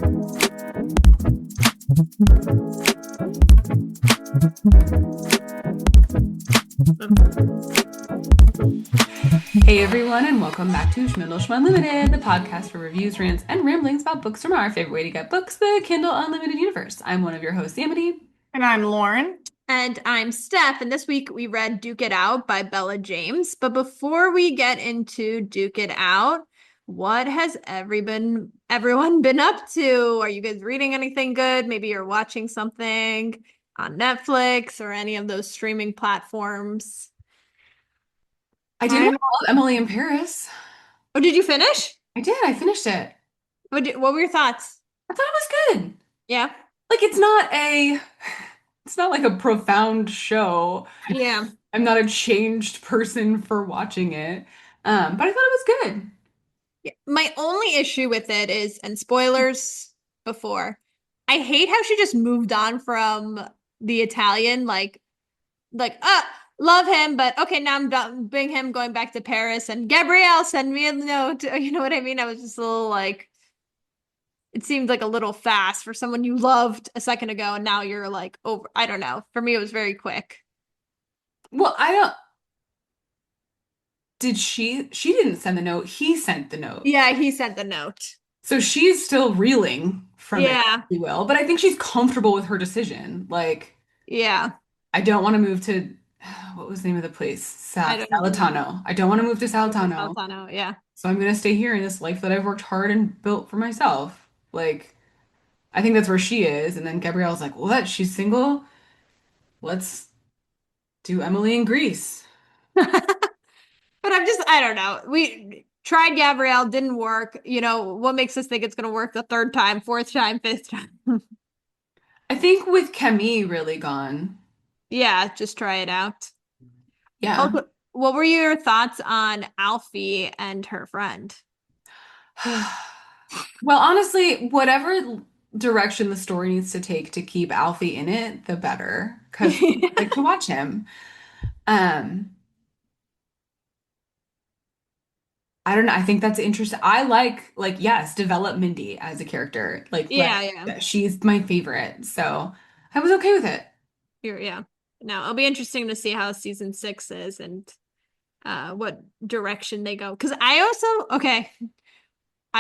Hey everyone, and welcome back to Schmindel Unlimited, the podcast for reviews, rants, and ramblings about books from our favorite way to get books, the Kindle Unlimited universe. I'm one of your hosts, Amity. And I'm Lauren. And I'm Steph, and this week we read Duke It Out by Bella James. But before we get into Duke It Out, what has everyone been up to? Are you guys reading anything good? Maybe you're watching something on Netflix or any of those streaming platforms. I did watch Emily in Paris. Oh, did you finish? I did. I finished it. What were your thoughts? I thought it was good. Yeah. Like it's not like a profound show. Yeah. I'm not a changed person for watching it. But I thought it was good. Yeah. My only issue with it is, and spoilers before, I hate how she just moved on from the Italian, love him, but okay, now I'm done being him, going back to Paris, and Gabrielle, send me a note. You know what I mean? I was just a little like, it seemed like a little fast for someone you loved a second ago, and now you're like over. I don't know. For me, it was very quick. Well, she didn't send the note, he sent the note. Yeah, he sent the note. So she's still reeling from it, Yeah. if you will. But I think she's comfortable with her decision. Like, Yeah. I don't want to move to, what was the name of the place? I don't know. Salatano. I don't want to move to Salatano. Salatano, yeah. So I'm going to stay here in this life that I've worked hard and built for myself. Like, I think that's where she is. And then Gabrielle's like, what? She's single? Let's do Emily in Greece. But I don't know. We tried Gabrielle, didn't work. You know, what makes us think it's going to work the third time, fourth time, fifth time? I think with Camille really gone. Yeah, just try it out. Yeah. Also, what were your thoughts on Alfie and her friend? Well, honestly, whatever direction the story needs to take to keep Alfie in it, the better. Because I like to watch him. I don't know. I think that's interesting. I like, yes, develop Mindy as a character. Like, Yeah. she's my favorite. So I was okay with it. Yeah. No, it'll be interesting to see how season 6 is and what direction they go. Because I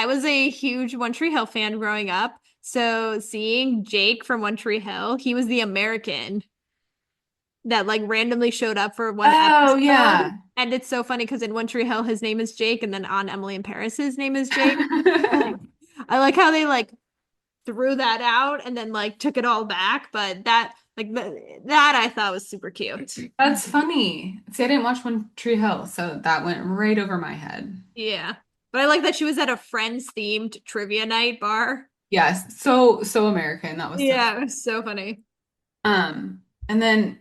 was a huge One Tree Hill fan growing up. So seeing Jake from One Tree Hill, he was the American that like randomly showed up for one episode. Yeah. And it's so funny because in One Tree Hill, his name is Jake, and then on Emily in Paris, his name is Jake. I like how they like threw that out and then like took it all back, but that I thought was super cute. That's funny. See, I didn't watch One Tree Hill, so that went right over my head. Yeah. But I like that she was at a Friends themed trivia night bar. Yes, so American. That was Yeah, it was so funny. And then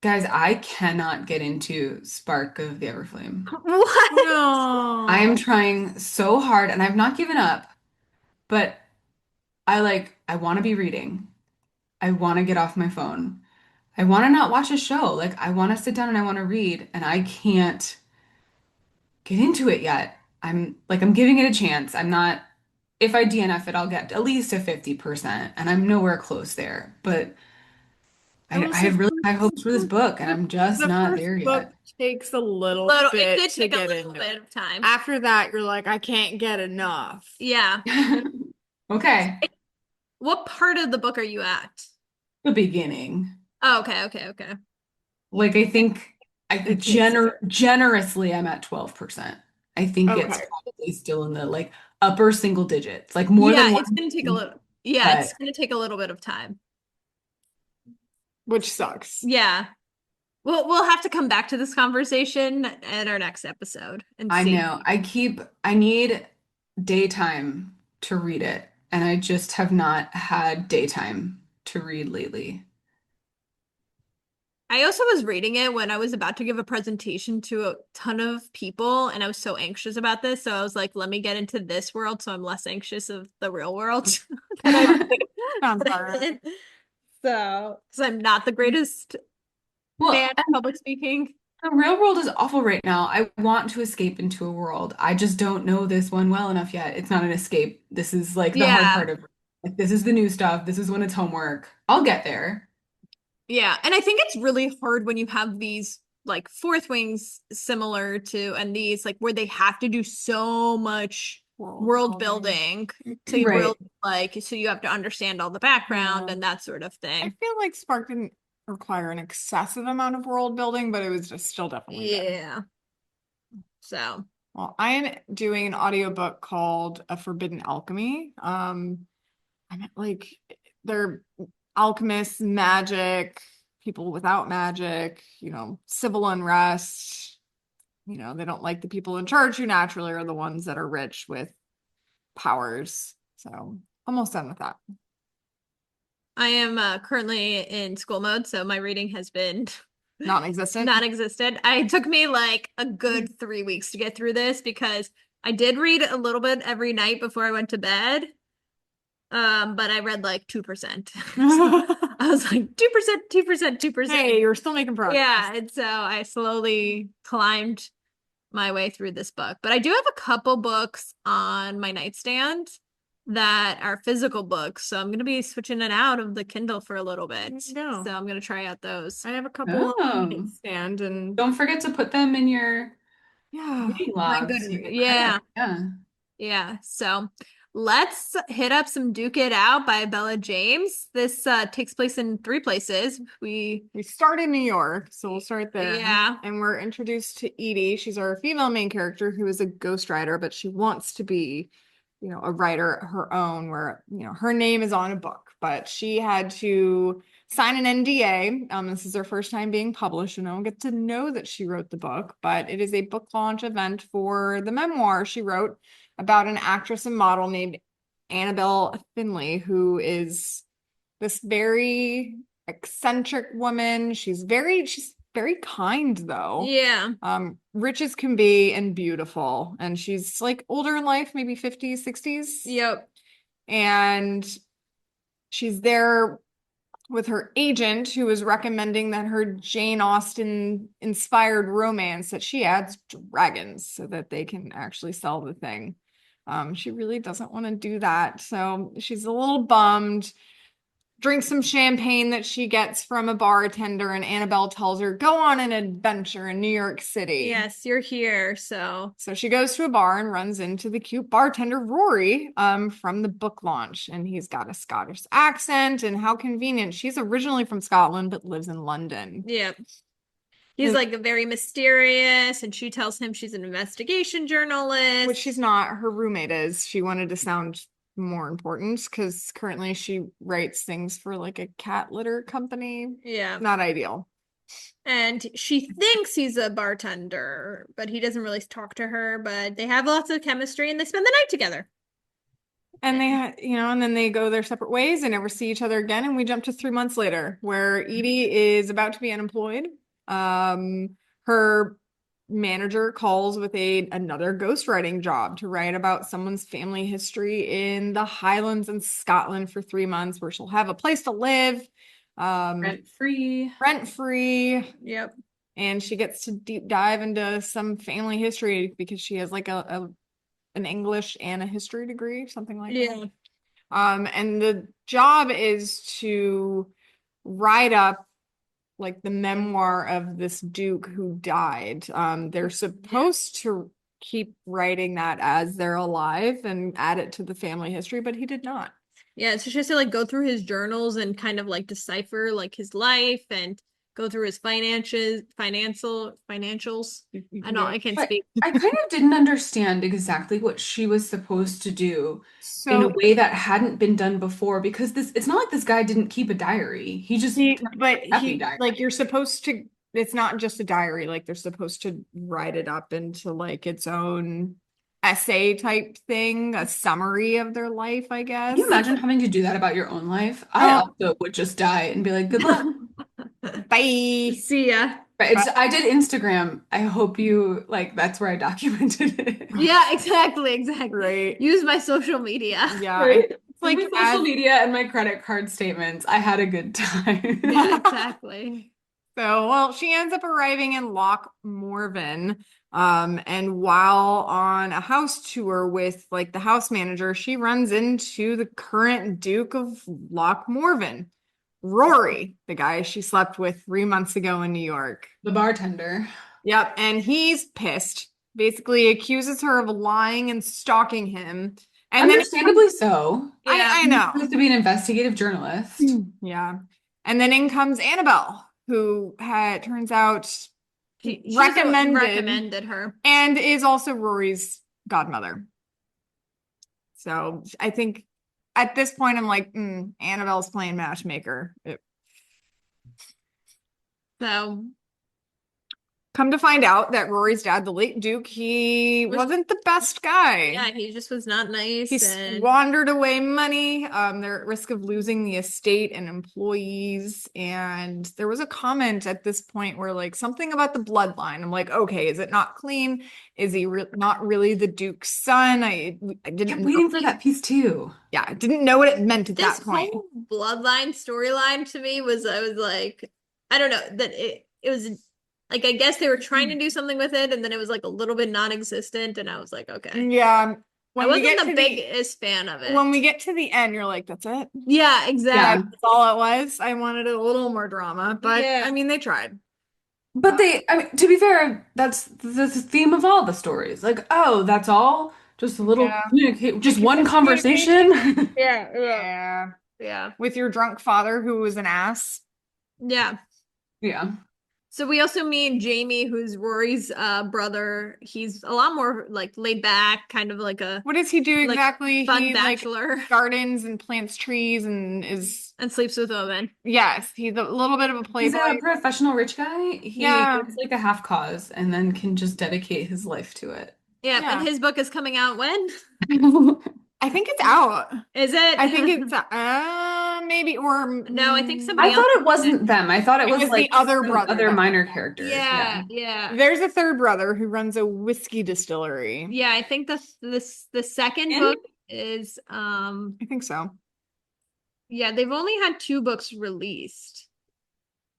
guys, I cannot get into Spark of the Everflame. What? No. I am trying so hard and I've not given up, but I want to be reading. I want to get off my phone. I want to not watch a show. Like I want to sit down and I want to read and I can't get into it yet. I'm giving it a chance. I'm not, if I DNF it, I'll get at least a 50% and I'm nowhere close there. But I have really high hopes for this book and I'm just not there book yet. takes a little It bit did to take a get little into bit it. of time. After that, you're like, I can't get enough. Yeah. Okay. What part of the book are you at? The beginning. Oh, okay. Like I think generously I'm at 12%. I think it's probably still in the like upper single digits. Like more than one. It's gonna take a little it's gonna take a little bit of time. Which sucks. Yeah. We'll have to come back to this conversation at our next episode and see. I know. I need daytime to read it, and I just have not had daytime to read lately. I also was reading it when I was about to give a presentation to a ton of people, and I was so anxious about this. So I was like, let me get into this world so I'm less anxious of the real world. So I'm not the greatest fan of public speaking. The real world is awful right now. I want to escape into a world. I just don't know this one well enough yet. It's not an escape. This is like the hard Yeah. part of like this is the new stuff. This is when it's homework. I'll get there. Yeah. And I think it's really hard when you have these like fourth wings similar to, and these like where they have to do so much world building to really Right. like, so you have to understand all the background Yeah. and that sort of I thing. feel like Spark didn't require an excessive amount of world building, but it was just still definitely good. Yeah. So, Well, I am doing an audiobook called A Forbidden Alchemy. I'm like they're alchemists, magic, people without magic, civil unrest. They don't like the people in charge who naturally are the ones that are rich with powers. So almost done with that. I am currently in school mode, so my reading has been Non-existent. non-existent. It took me like a good 3 weeks to get through this because I did read a little bit every night before I went to bed. But I read like 2%. So I was like 2%, 2%, 2%. Hey, you're still making progress. Yeah, and so I slowly climbed my way through this book. But I do have a couple books on my nightstand that are physical books. So I'm going to be switching it out of the Kindle for a little bit. No. So I'm going to try out those. I have a couple on my Oh. nightstand and Don't forget to put them in your yeah. reading My log good. so you get Yeah. credit. Yeah. Yeah. So let's hit up some Duke It Out by Bella James. This takes place in three places. We start in New York, so we'll start there. Yeah. And we're introduced to Edie. She's our female main character who is a ghostwriter, but she wants to be, a writer her own, where, her name is on a book, but she had to sign an NDA. This is her first time being published, and no one gets to know that she wrote the book, but it is a book launch event for the memoir she wrote about an actress and model named Annabelle Finley, who is this very eccentric woman. She's very kind though. Yeah. Rich as can be and beautiful. And she's like older in life, maybe 50s, 60s. Yep. And she's there with her agent who is recommending that her Jane Austen inspired romance that she adds dragons so that they can actually sell the thing. She really doesn't want to do that. So she's a little bummed, drinks some champagne that she gets from a bartender, and Annabelle tells her, go on an adventure in New York City. Yes, you're here. So she goes to a bar and runs into the cute bartender Rory from the book launch, and he's got a Scottish accent, and how convenient. She's originally from Scotland but lives in London. yeah. He's like very mysterious, and she tells him she's an investigation journalist. Which she's not. Her roommate is. She wanted to sound more important because currently she writes things for like a cat litter company. Yeah. Not ideal. And she thinks he's a bartender, but he doesn't really talk to her, but they have lots of chemistry and they spend the night together. And and then they go their separate ways and never see each other again. And we jump to 3 months later where Edie is about to be unemployed. Her manager calls with another ghostwriting job to write about someone's family history in the Highlands in Scotland for 3 months, where she'll have a place to live, Rent free. rent free. Yep. And she gets to deep dive into some family history because she has like an English and a history degree, something like that. And the job is to write up like the memoir of this duke who died. They're supposed to keep writing that as they're alive and add it to the family history, but he did not. Yeah, so she has to like go through his journals and kind of like decipher like his life and go through his financials. I know I can't speak. I kind of didn't understand exactly what she was supposed to do in a So way that hadn't been done before because it's not like this guy didn't keep a diary. He just happy diary. like you're supposed to, it's not just a diary, like they're supposed to write it up into like its own essay type thing, a summary of their life, I guess. Can you imagine having to do that about your own life? I also would just die and be like, good luck. Bye. See ya. Right, I did Instagram. I hope you like that's where I documented it. Yeah, exactly. Right. Use my social media. Yeah. Right. It's like my social media and my credit card statements. I had a good time. Yeah, exactly. So, well, she ends up arriving in Loch Morven. And while on a house tour with like the house manager, she runs into the current Duke of Loch Morven, Rory, the guy she slept with 3 months ago in New York. The bartender. Yep, and he's pissed. Basically accuses her of lying and stalking him. And then Understandably so. Yeah. I He's know. supposed to be an investigative journalist. Yeah. And then in comes Annabelle, who had turns out She recommended her. and is also Rory's godmother. So I think at this point I'm like, Annabelle's playing matchmaker. So Come to find out that Rory's dad, the late Duke, he wasn't the best guy. yeah, he just was not nice. He and squandered away money. They're at risk of losing the estate and employees. And there was a comment at this point where, like, something about the bloodline. I'm like, okay, is it not clean? Is he not really the Duke's son? I didn't Kept know. waiting for that piece too. Yeah, I didn't know what it meant at this that point. whole bloodline storyline to me was, I was like, I don't know, that it was like, I guess they were trying to do something with it, and then it was like a little bit non-existent, and I was like, okay. Yeah. I wasn't the biggest fan of it. When we get to the end, you're like, that's it. Yeah, exactly. That's all it was. I wanted a little more drama, but Yeah. I mean, they tried. But I mean, to be fair, that's the theme of all the stories. Like, oh, that's all? Just a little just one conversation? Yeah, Yeah. yeah, With your drunk father who was an ass. yeah. Yeah. So we also meet Jamie, who's Rory's brother. He's a lot more like laid back, kind of like a What does he do like, exactly? fun He bachelor. gardens and plants trees and And sleeps with women. yes, he's a little bit of a He's playboy. a professional rich guy. He Yeah. works like a half cause and then can just dedicate his life to it. Yeah, Yeah. and his book is coming out when? I think it's out. Is it? I think it's maybe or No, I think somebody I else. thought it wasn't them. I thought it was was like the other some brother other that- minor characters. Yeah. There's a third brother who runs a whiskey distillery. Yeah, I think the second And- book is I think so. yeah, they've only had 2 books released.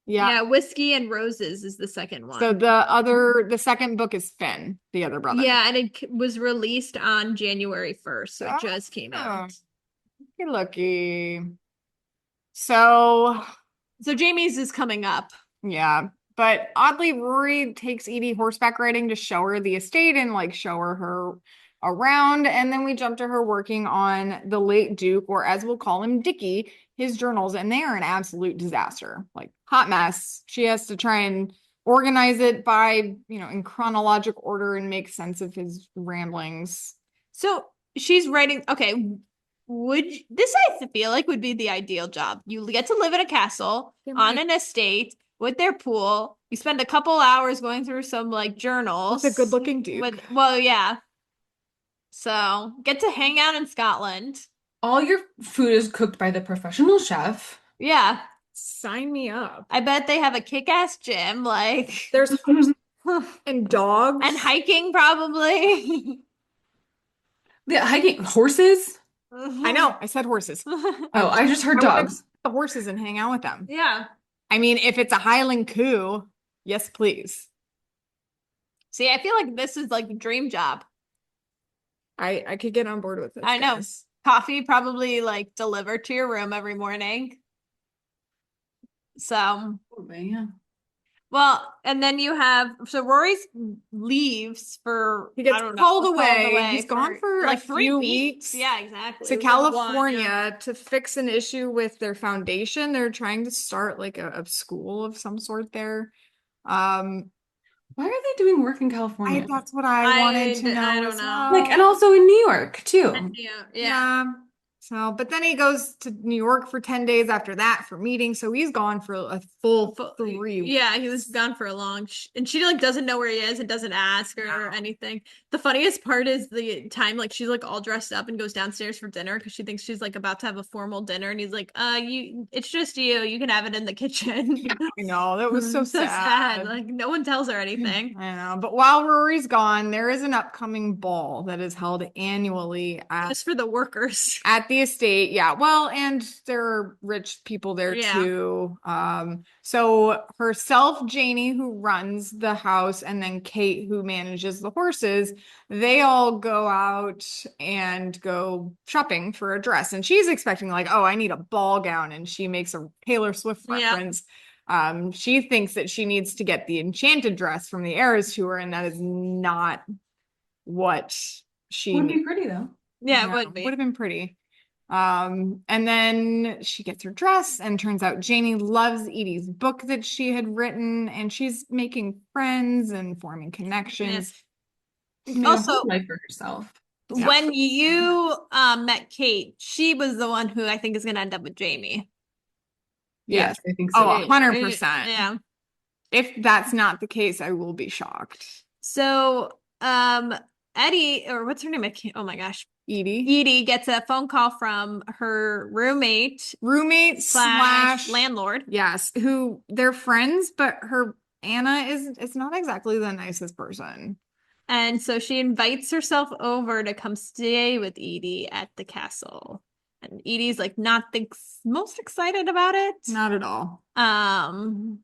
Yeah. Yeah, Whiskey and Roses is the second one. So the second book is Finn, the other brother. Yeah, and it was released on January 1st, so it just came out. You're lucky. So Jamie's is coming up. yeah, but oddly, Rory takes Edie horseback riding to show her the estate and like show her around, and then we jump to her working on the late Duke, or as we'll call him, Dickie, his journals, and they are an absolute disaster, like hot mess. She has to try and organize it by, in chronologic order and make sense of his ramblings. So she's writing, okay, this I feel like would be the ideal job. You get to live in a castle on an estate with their pool. You spend a couple hours going through some like journals. With a good-looking Duke. Well, yeah. So get to hang out in Scotland. All your food is cooked by the professional chef. Yeah. Sign me up. I bet they have a kick-ass gym, like There's and dogs and hiking probably. The hiking horses? I know. I said horses. Oh, I just heard I wanna dogs. the horses and hang out with them. Yeah. I mean, if it's a Highland coup, yes, please. See, I feel like this is like the dream job. I could get on board with this. I know. guys. Coffee probably like delivered to your room every morning. So, Yeah. well, and then you have Rory's leaves for He gets I don't know, called away. He's gone for like a 3 few weeks. weeks. Yeah, exactly. To It was like California one, yeah. to fix an issue with their foundation. They're trying to start like a school of some sort there. Why are they doing work in California? That's what I wanted to know. I don't as know. well. Like, and also in New York too. Yeah. Yeah. So, but then he goes to New York for 10 days after that for meetings. So he's gone for a full 3 weeks. Yeah, he was gone for a long and she like doesn't know where he is and doesn't ask or anything. The funniest part is the time like she's like all dressed up and goes downstairs for dinner because she thinks she's like about to have a formal dinner and he's like, it's just you can have it in the kitchen. I know, that was so sad. Like no one tells her anything. I know, but while Rory's gone, there is an upcoming ball that is held annually Just for the workers at the the estate, yeah. Well, and there are rich people there Yeah. too. So herself, Janie, who runs the house, and then Kate, who manages the horses, they all go out and go shopping for a dress. And she's expecting, like, oh, I need a ball gown. And she makes a Taylor Swift Yeah. reference. She thinks that she needs to get the enchanted dress from the Eras Tour, and that is not what she Would needs. be pretty though. Yeah, it Yeah, would would be. have been pretty. And then she gets her dress, and turns out Janie loves Edie's book that she had written, and she's making friends and forming Yeah. connections. She's made a Also, whole life for herself. Yeah. when you met Kate, she was the one who I think is going to end up with Jamie. Yes, Yes. I think Oh, so. 100%. Yeah. If that's not the case, I will be shocked. So, Eddie, or what's her name? I can't, oh my gosh. Edie, Edie gets a phone call from her roommate roommate slash slash, landlord. yes, who they're friends, but her Anna is not exactly the nicest person. And so she invites herself over to come stay with Edie at the castle. And Edie's like not the most excited about it. Not at all. Um,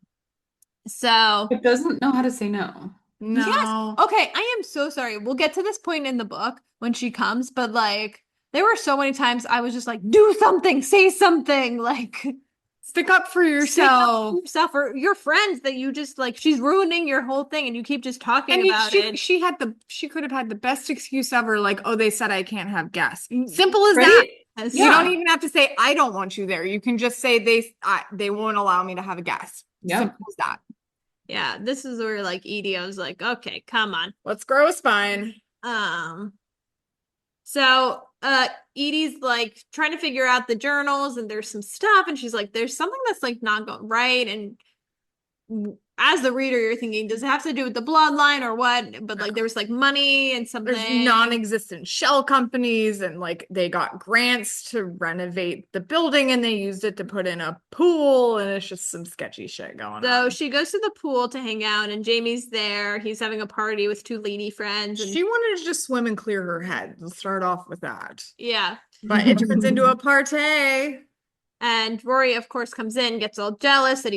so It doesn't know how to say no. yes. No. Okay, I am so sorry. We'll get to this point in the book when she comes, but like there were so many times I was just like, do something, say something, like Stick up for stick up for yourself. yourself or your friends that you just like she's ruining your whole thing and you keep just talking And about it. she could have had the best excuse ever, like, oh, they said I can't have guests. Simple as that. Right? As- You don't Yeah. even have to say I don't want you there. You can just say they won't allow me to have a guest. Yep. Simple as that. Yeah, this is where like Edie, I was like, okay, come on. Let's grow a spine. Um, so Edie's like trying to figure out the journals and there's some stuff, and she's like, there's something that's like not going right. And as the reader, you're thinking, does it have to do with the bloodline or what? But like there was like money and There's something. non-existent shell companies, and like they got grants to renovate the building, and they used it to put in a pool, and it's just some sketchy shit going So on. she goes to the pool to hang out, and Jamie's there. He's having a party with two lady friends, and She wanted to just swim and clear her head. Let's start off with that. yeah. But it turns into a party. And Rory, of course, comes in, gets all jealous that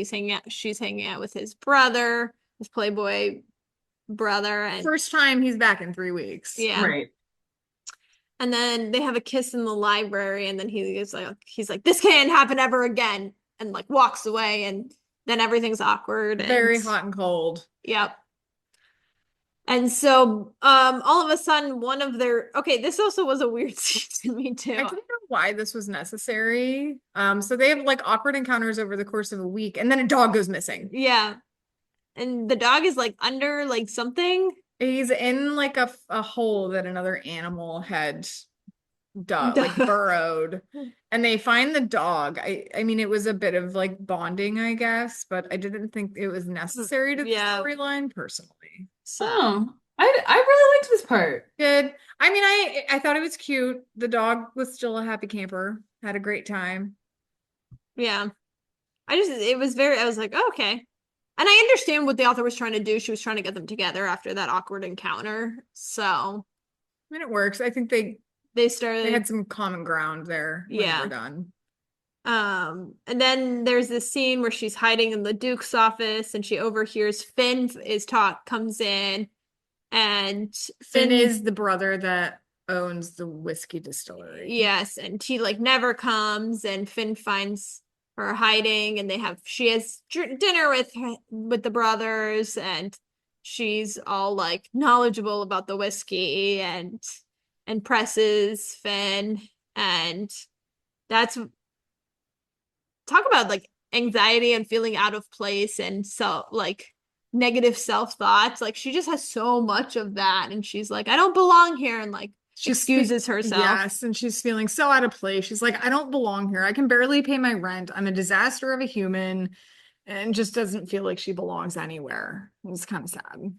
she's hanging out with his brother, his Playboy brother, and First time he's back in 3 weeks. yeah. Right. And then they have a kiss in the library, and then he's like, this can't happen ever again, and like walks away, and then everything's awkward. Very And, hot and cold. yep. And so, all of a sudden, this also was a weird scene to me too. I don't know why this was necessary. So they have like awkward encounters over the course of a week, and then a dog goes missing. Yeah. And the dog is like under like something. He's in like a hole that another animal had dug, like burrowed, and they find the dog. I mean, it was a bit of like bonding, I guess, but I didn't think it was necessary to the Yeah. storyline personally. So Oh, I really liked this part. Good. I mean, I thought it was cute. The dog was still a happy camper. Had a great time. yeah. I was like, oh, okay. And I understand what the author was trying to do. She was trying to get them together after that awkward encounter. So I mean, it works. I think they started had some common ground there when Yeah. we're done. And then there's this scene where she's hiding in the Duke's office and she overhears comes in, and Finn is the brother that owns the whiskey distillery. yes, and he like never comes, and Finn finds her hiding, and she has dinner with the brothers, and she's all like knowledgeable about the whiskey and presses Finn, and that's talk about like anxiety and feeling out of place and like negative self-thoughts. Like she just has so much of that, and she's like, I don't belong here, and like excuses herself. Yes, and she's feeling so out of place. She's like, I don't belong here. I can barely pay my rent. I'm a disaster of a human, and just doesn't feel like she belongs anywhere. It's kind of sad.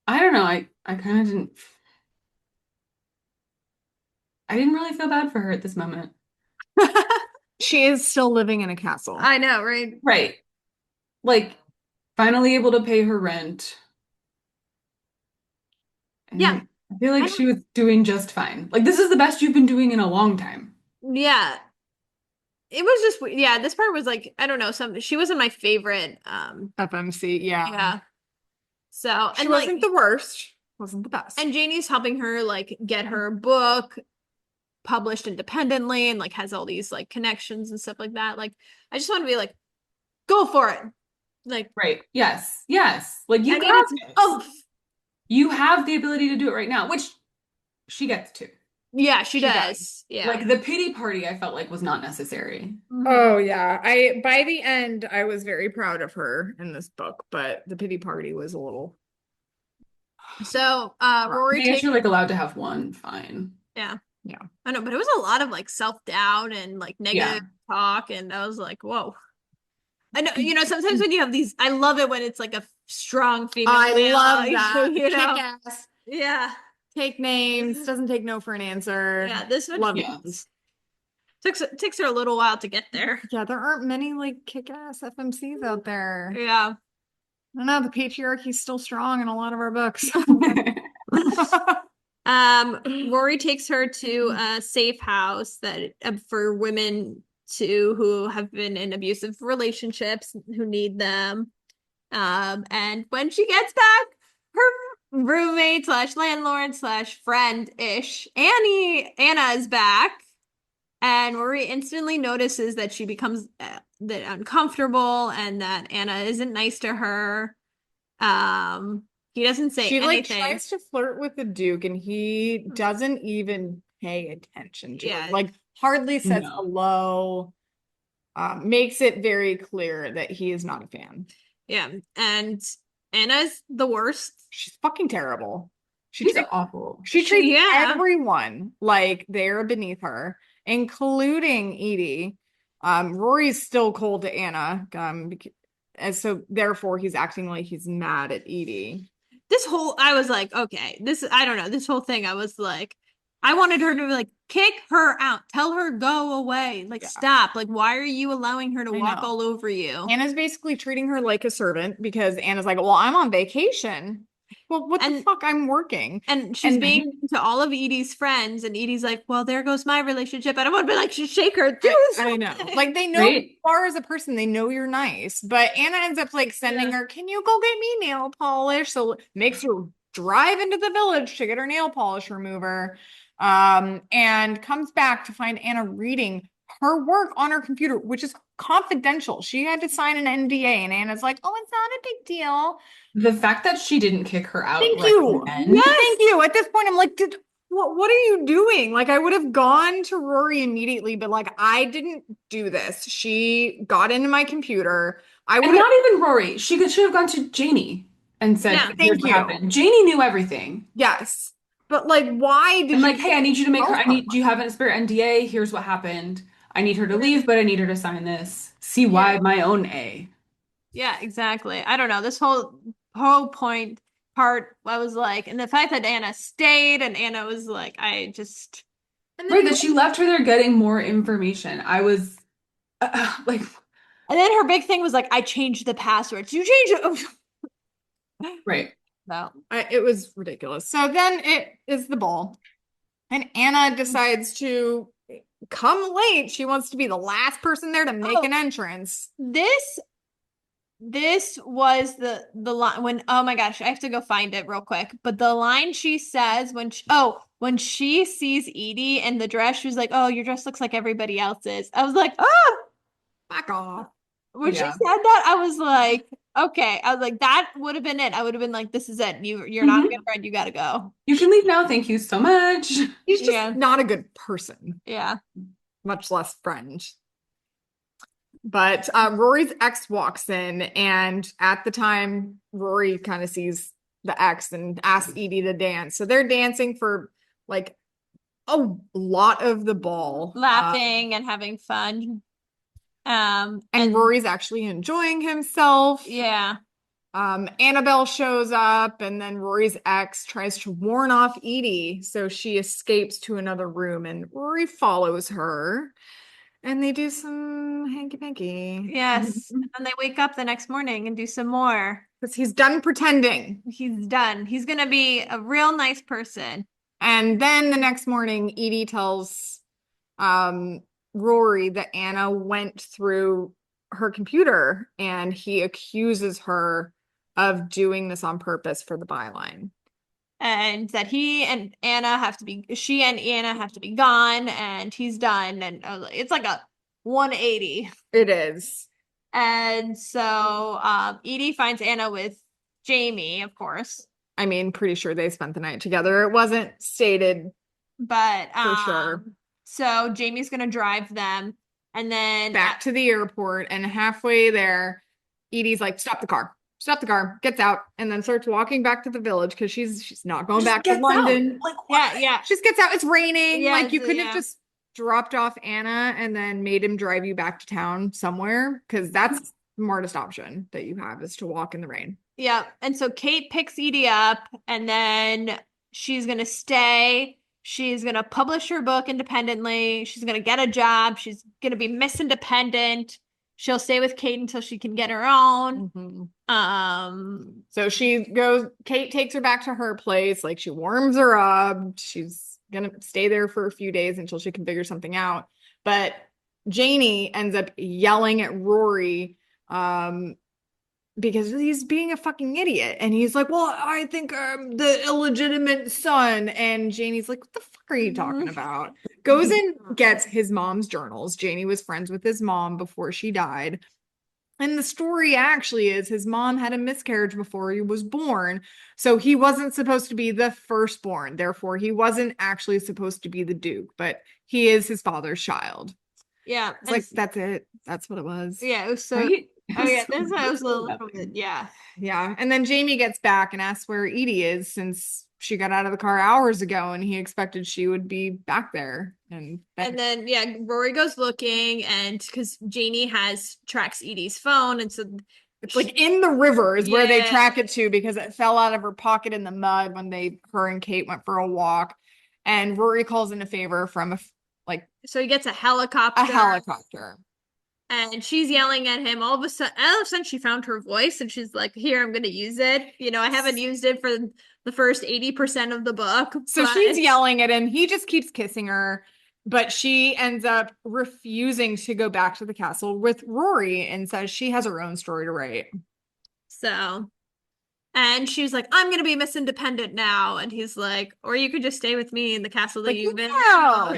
I don't know. I kind of didn't. I didn't really feel bad for her at this moment. She is still living in a castle. I know, right? Right. Like, finally able to pay her rent. And Yeah. I feel I like don't, she was doing just fine. Like this is the best you've been doing in a long time. yeah, it was just yeah, this part was like, I don't know, she wasn't my favorite. FMC, yeah. Yeah. So, She and like, wasn't the worst, wasn't the best. and Janie's helping her like get her book published independently and like has all these like connections and stuff like that. Like, I just want to be like, go for it. Like, Right. Yes. Yes. Like I you got needed some this. oomph. You have the ability to do it right now, which she gets to. Yeah, she She does. does. Yeah. Like the pity party, I felt like was not necessary. Mhm. Oh yeah. I by the end I was very proud of her in this book, but the pity party was a little So, rough. Rory I guess takes, you're like allowed to have one. Fine. yeah, Yeah. I know, but it was a lot of like self-doubt and like Yeah. negative talk. And I was like, whoa. I know, sometimes when you have these, I love it when it's like a strong female I love male, that. Kick ass. Yeah. Take names, doesn't take no for an answer. Yeah, this one Love it. Yes. takes her a little while to get there. Yeah, there aren't many like kick-ass FMCs out there. Yeah. I don't know, the patriarchy's still strong in a lot of our books. Rory takes her to a safe house that for women who have been in abusive relationships who need them. And when she gets back, her roommate slash landlord slash friend ish Anna is back, and Rory instantly notices that she becomes that uncomfortable and that Anna isn't nice to her. Um, he doesn't say She like anything. tries to flirt with the Duke and he doesn't even pay attention to her. Yeah. Like hardly says No. hello. Makes it very clear that he is not a fan. Yeah, and Anna's the worst. She's fucking terrible. She She's treats awful. she treats Yeah. everyone like they're beneath her, including Edie. Rory's still cold to Anna. And so therefore he's acting like he's mad at Edie. I was like, okay, I don't know, this whole thing, I was like, I wanted her to like kick her out, tell her go away, like Yeah. stop, like why are you allowing her to I walk know. all over you? Anna's basically treating her like a servant because Anna's like, well, I'm on vacation. Well, what the And fuck? I'm working. and she's And being to all of Edie's friends, and Edie's like, well, there goes my relationship. And I would be like, shake her, do I know. something. Like they know who Right? you are as a person, they know you're nice. But Anna ends up like sending Yeah. her, can you go get me nail polish? So makes her drive into the village to get her nail polish remover. And comes back to find Anna reading her work on her computer, which is confidential. She had to sign an NDA, and Anna's like, oh, it's not a big deal. The fact that she didn't kick her out Thank right you. then. Yes. Thank you. At this point, I'm like, what are you doing? Like, I would have gone to Rory immediately, but like, I didn't do this. She got into my computer. I would And have, not even Rory. Should have gone to Janie and said, Yeah. here's thank what you. happened. Janie knew everything. Yes. But like, why did And you like, hey, I need you to make her, tell her? do you have a spare NDA? Here's what happened. I need her to leave, but I need her to sign this. See Yeah. why my own A. Yeah, exactly. I don't know. This whole point part, I was like, and the fact that Anna stayed and Anna was like, I just and then Right, that she left her there getting more information. I was like, and then her big thing was like, I changed the passwords. You changed it. right. No. It was ridiculous. So then it is the ball, and Anna decides to come late. She wants to be the last person there to make an entrance. This was the line when, oh my gosh, I have to go find it real quick. But the line she says when she sees Edie in the dress, she was like, "Oh, your dress looks like everybody else's." I was like, "Oh!" Back off. When she Yeah. said that, I was like, "Okay." I was like, "That would have been it." I would have been like, "This is it. You're not a good friend. You got to go." You can leave now. Thank you so much. He's just Yeah. not a good person, Yeah. much less friend. But Rory's ex walks in, and at the time, Rory kind of sees the ex and asks Edie to dance. So they're dancing for like a lot of the ball, Laughing and having fun. and Rory's actually enjoying himself. Yeah. Annabelle shows up, and then Rory's ex tries to warn off Edie, so she escapes to another room, and Rory follows her. And they do some hanky panky. Yes. And then they wake up the next morning and do some more. because he's done pretending. He's done. He's gonna be a real nice person. And then the next morning, Edie tells Rory that Anna went through her computer and he accuses her of doing this on purpose for the byline. And that she and Anna have to be gone, and he's done. And it's like a 180. It is. And so Edie finds Anna with Jamie, of course. I mean, pretty sure they spent the night together. It wasn't stated But for sure. So Jamie's gonna drive them, and then Back to the airport, and halfway there, Edie's like, "Stop the car. Stop the car." Gets out and then starts walking back to the village because she's not going back to London. Like, what? yeah. She just gets out. It's raining. Yeah, like you couldn't yeah. have just dropped off Anna and then made him drive you back to town somewhere, because that's the smartest option that you have, is to walk in the rain. Yeah. And so Kate picks Edie up, and then she's gonna stay. She's gonna publish her book independently. She's gonna get a job. She's gonna be Miss Independent. She'll stay with Kate until she can get her own. So Kate takes her back to her place, like she warms her up. She's gonna stay there for a few days until she can figure something out. But Janie ends up yelling at Rory because he's being a fucking idiot. And he's like, "Well, I think I'm the illegitimate son." And Janie's like, "What the fuck are you talking about?" Goes and gets his mom's journals. Janie was friends with his mom before she died. And the story actually is his mom had a miscarriage before he was born. So he wasn't supposed to be the firstborn. Therefore, he wasn't actually supposed to be the Duke, but he is his father's child. Yeah. It's like, that's it. That's what it was. Yeah, it was so. Right? Oh yeah, that's why I was a little. Yeah. Yeah. And then Jamie gets back and asks where Edie is, since she got out of the car hours ago and he expected she would be back there. And then Rory goes looking, and because Janie tracks Edie's phone, and so it's like in the river is where they Yeah. track it to, because it fell out of her pocket in the mud when her and Kate went for a walk. And Rory calls in a favor from so he gets a helicopter. And she's yelling at him. All of a sudden, she found her voice, and she's like, "Here, I'm going to use it. I haven't used it for the first 80% of the book." So she's yelling at him. He just keeps kissing her, but she ends up refusing to go back to the castle with Rory and says she has her own story to write. So, and she's like, "I'm going to be Miss Independent now." And he's like, "Or you could just stay with me in the castle that you've been." No.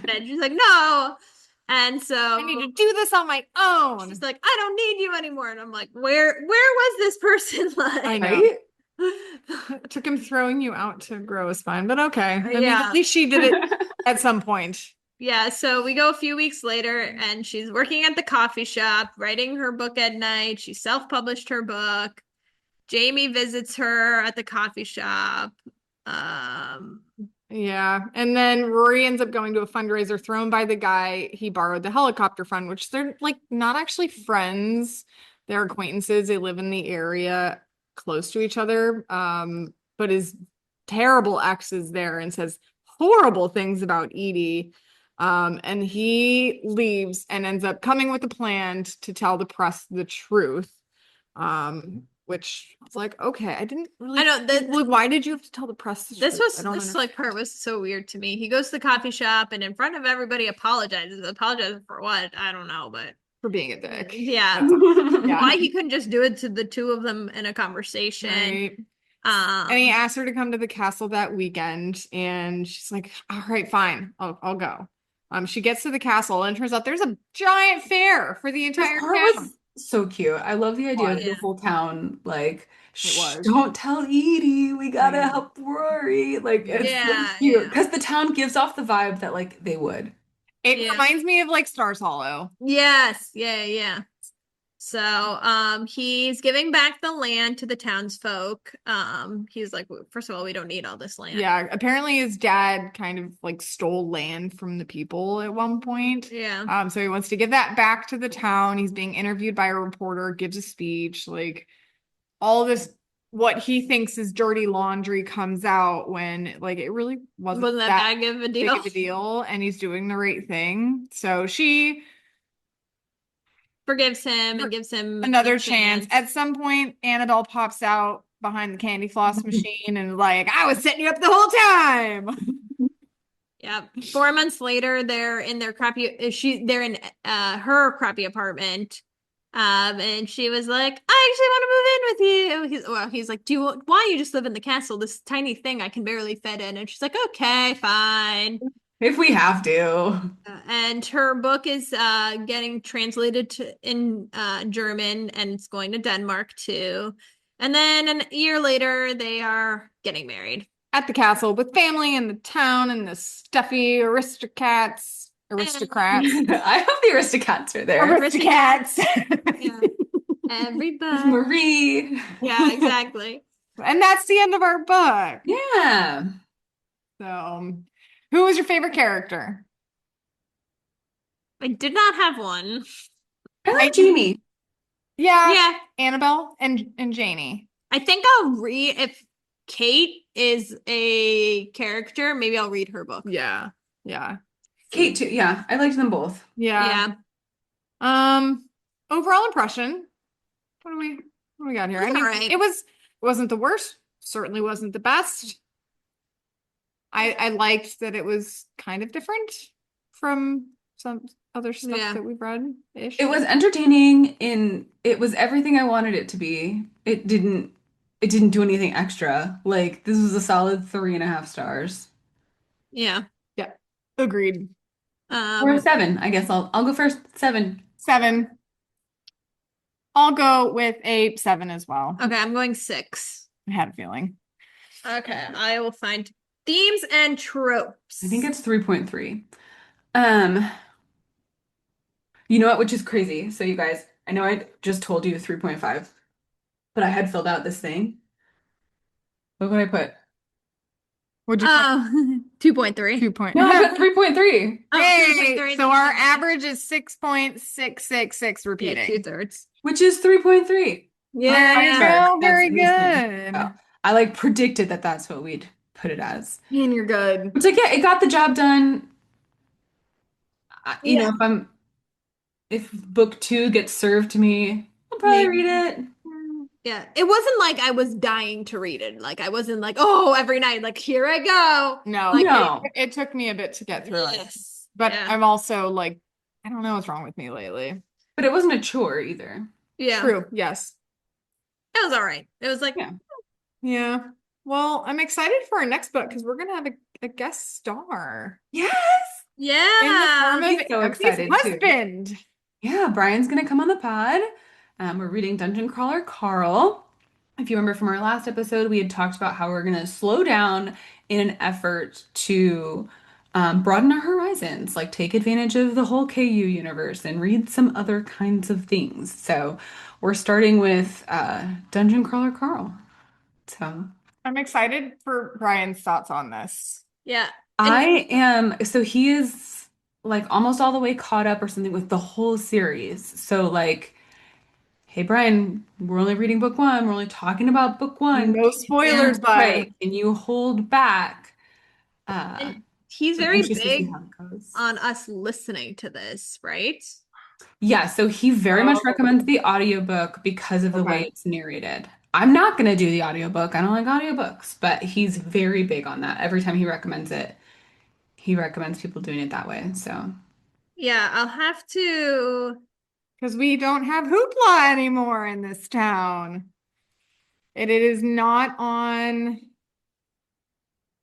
And she's like, "No." And so I need to do this on my own. She's like, "I don't need you anymore." And I'm like, where was this person like? I know. Right? It took him throwing you out to grow a spine, but okay. I mean, Yeah. at least she did it at some point. Yeah, so we go a few weeks later, and she's working at the coffee shop, writing her book at night. She self-published her book. Jamie visits her at the coffee shop. Yeah. And then Rory ends up going to a fundraiser thrown by the guy he borrowed the helicopter from, which they're like not actually friends. They're acquaintances. They live in the area close to each other. But his terrible ex is there and says horrible things about Edie. And he leaves and ends up coming with a plan to tell the press the truth. Which was like, okay, I didn't really. I know why did you have to tell the press the truth? This part was so weird to me. He goes to the coffee shop and in front of everybody apologizes. Apologizes for what? I don't know, but for being a dick. Yeah. Yeah. Why he couldn't just do it to the two of them in a conversation. Right. And he asked her to come to the castle that weekend, and she's like, "All right, fine, I'll go." She gets to the castle, and it turns out there's a giant fair for the entire Part town. was so cute. I love the idea of the Yeah. whole town like, was. don't tell Edie, we gotta help Rory. Like, it's so cute because the town gives off the vibe that like they would. It reminds me of like Stars Hollow. Yes. Yeah. So, he's giving back the land to the townsfolk. He's like, first of all, we don't need all this land. Yeah, apparently his dad kind of like stole land from the people at one point. Yeah. So he wants to give that back to the town. He's being interviewed by a reporter, gives a speech, like all this what he thinks is dirty laundry comes out when like it really wasn't that big of a deal. And he's doing the right thing. So she forgives him and gives him a Another chance. chance. At some point, Annabelle pops out behind the candy floss machine and like, I was setting you up the whole time. Yeah. 4 months later, they're in their they're in her crappy apartment. And she was like, I actually want to move in with you. He's like, why don't you just live in the castle? This tiny thing I can barely fit in. And she's like, okay, fine. If we have to. And her book is getting translated in German, and it's going to Denmark too. And then a year later, they are getting married. At the castle with family and the town and the stuffy aristocrats. Aristocrats. I hope the Aristocats are there. Aristocrats. Yeah. Everybody. Marie. Yeah, exactly. And that's the end of our book. Yeah. So, who was your favorite character? I did not have one. I like Jamie. Yeah, Yeah, Annabelle and Janie. I think I'll read if Kate is a character, maybe I'll read her book. Yeah. Yeah. Kate too. Yeah, I liked them both. Yeah. Yeah. Overall impression. What do we got here? I mean, Alright. it wasn't the worst, certainly wasn't the best. I liked that it was kind of different from some other stuff Yeah. that we've read ish. It was entertaining it was everything I wanted it to be. It didn't do anything extra. Like this was a solid 3.5 stars. Yeah. Yeah. Agreed. Or a 7. I guess I'll go first. 7. 7. I'll go with a 7 as well. Okay, I'm going 6. I had a feeling. Okay, I will find themes and tropes. I think it's 3.3. You know what, which is crazy. So you guys, I know I just told you 3.5, but I had filled out this thing. What would I put? Would you put 2.3. 2 point? No, I put 3.3, Oh, Yay! 3.3. So our average is 6.666 Yeah, repeating. 2/3. which is 3.3. There you Fair. go. Very That's reasonable. good. Oh, I like predicted that that's what we'd put it as. And you're good. It's like, yeah, it got the job done. You know, if book 2 gets served to me, I'll probably Maybe. read it. Yeah, it wasn't like I was dying to read it. Like I wasn't like, oh, every night, like here I go. No, Like, No. it took me a bit to get through it. Yes. But Yeah. I'm also like, I don't know what's wrong with me lately. But it wasn't a chore either. Yeah, True. Yes. it was all right. It was like, Yeah. Yeah. Well, I'm excited for our next book because we're gonna have a guest star Yes. in the yeah. form of He's so Emily's excited, too. husband. Yeah, Brian's gonna come on the pod. We're reading Dungeon Crawler Carl. If you remember from our last episode, we had talked about how we're gonna slow down in an effort to broaden our horizons, like take advantage of the whole KU universe and read some other kinds of things. So we're starting with Dungeon Crawler Carl. So I'm excited for Brian's thoughts on this. Yeah. I am, so he is like almost all the way caught up or something with the whole series. So like, hey Brian, we're only reading book 1. We're only talking about book 1. No spoilers, bud. Right. Can you hold back? And he's I'm very anxious to see big how it goes. on us listening to this, right? Yeah, so he very much Oh. recommends the audiobook because of the way Okay. it's narrated. I'm not going to do the audiobook. I don't like audiobooks, but he's very big on that. Every time he recommends it, he recommends people doing it that way. So, Yeah, I'll have to. Because we don't have Hoopla anymore in this town. And it is not on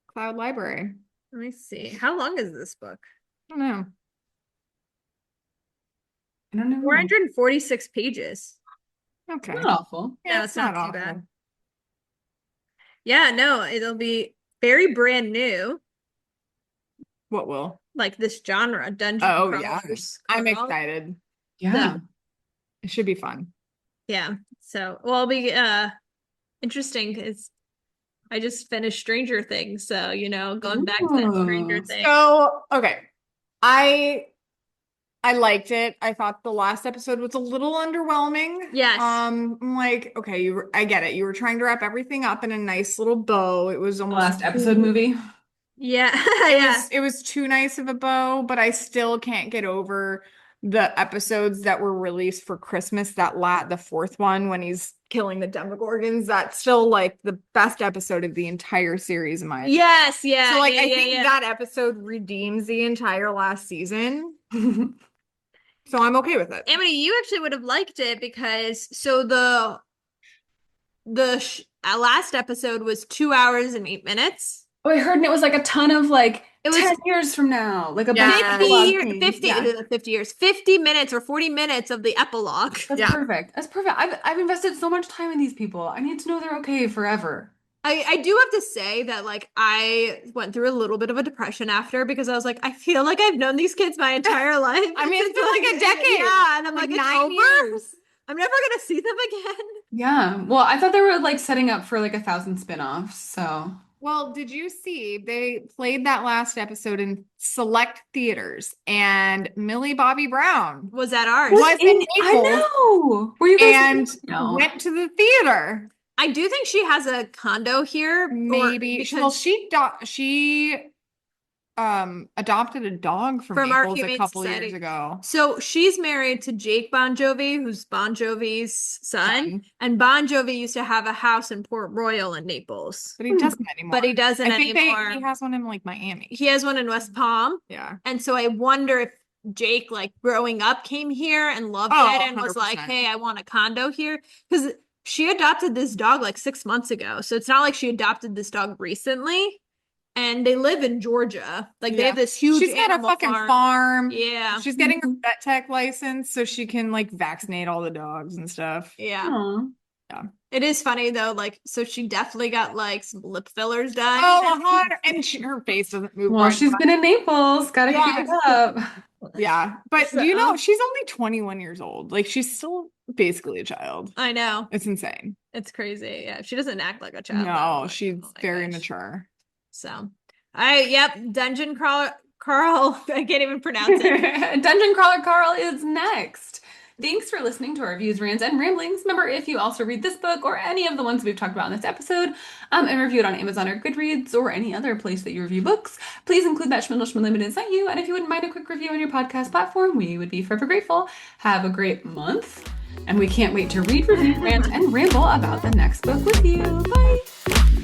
Cloud Library. Let me see. How long is this book? I don't know. I don't know. 446 pages. Okay. Not awful. Yeah, No, it's it's not not too bad. awful. Yeah, no, it'll be very brand new, What will? like this genre, dungeon Oh, yeah. crawlers. I'm Carl. excited. Yeah. So, It should be fun. yeah. So, well, it'll be interesting because I just finished Stranger Things, so going back to that Stranger Ooh. Things. So, okay. I liked it. I thought the last episode was a little underwhelming. Yes. I'm like, okay, I get it. You were trying to wrap everything up in a nice little bow. It was The almost last episode movie. Yeah, It yeah. was it was too nice of a bow, but I still can't get over the episodes that were released for Christmas, the fourth one when he's killing the Demogorgons, that's still like the best episode of the entire series in my opinion. Yes, yeah. So like yeah, I yeah, think yeah. that episode redeems the entire last season. So I'm okay with it. Amity, you actually would have liked it because last episode was 2 hours and 8 minutes. Oh, I heard, and it was like a ton of like It was 10 years from now, like a bunch of 50 epilogue year, things. 50, Yeah. 50 years, 50 minutes or 40 minutes of the epilogue. That's Yeah. perfect. That's perfect. I've invested so much time in these people. I need to know they're okay forever. I do have to say that like I went through a little bit of a depression after because I was like, I feel like I've known these kids my entire life. I mean, it's been like a decade. Yeah, and I'm Like like, it's 9 over. years. I'm never gonna see them again. Yeah. Well, I thought they were like setting up for like 1,000 spin-offs. So Well, did you see they played that last episode in select theaters and Millie Bobby Brown Was that ours? was in I Naples know. Were you guys and no. went to the theater? I do think she has a condo here. Maybe. Well, she adopted a dog from Our Naples a Humane couple Society. years ago. So she's married to Jake Bon Jovi, who's Bon Jovi's son. And Bon Jovi used to have a house in Port Royal in Naples. But he doesn't anymore. But he doesn't I think anymore. he has one in like Miami. He has one in West Palm. Yeah. And so I wonder if Jake, like growing up, came here and loved Oh, it and was like, 100%. hey, I want a condo here. Because she adopted this dog like 6 months ago. So it's not like she adopted this dog recently. And they live in Georgia. Like they have this huge She's got a animal fucking farm. Yeah. She's getting her vet tech license so she can like vaccinate all the dogs and stuff. Yeah. Aw. Yeah. It is funny though, like, so she definitely got like some lip fillers done. Oh, hot. And her face doesn't move. Well, right she's been in Naples. Gotta keep Yeah. it up. Yeah. But do you know she's only 21 years old? Like she's still basically a child. I know. It's insane. It's crazy. Yeah. She doesn't act like a child. No, though. Like, she's oh my very gosh. mature. So Dungeon Crawler Carl. I can't even pronounce it. Dungeon Crawler Carl is next. Thanks for listening to our reviews, rants, and ramblings. Remember, if you also read this book or any of the ones we've talked about in this episode, and review it on Amazon or Goodreads or any other place that you review books, please include that Schmindel Limited sent you. And if you wouldn't mind a quick review on your podcast platform, we would be forever grateful. Have a great month, and we can't wait to read, review, rant, and ramble about the next book with you. Bye!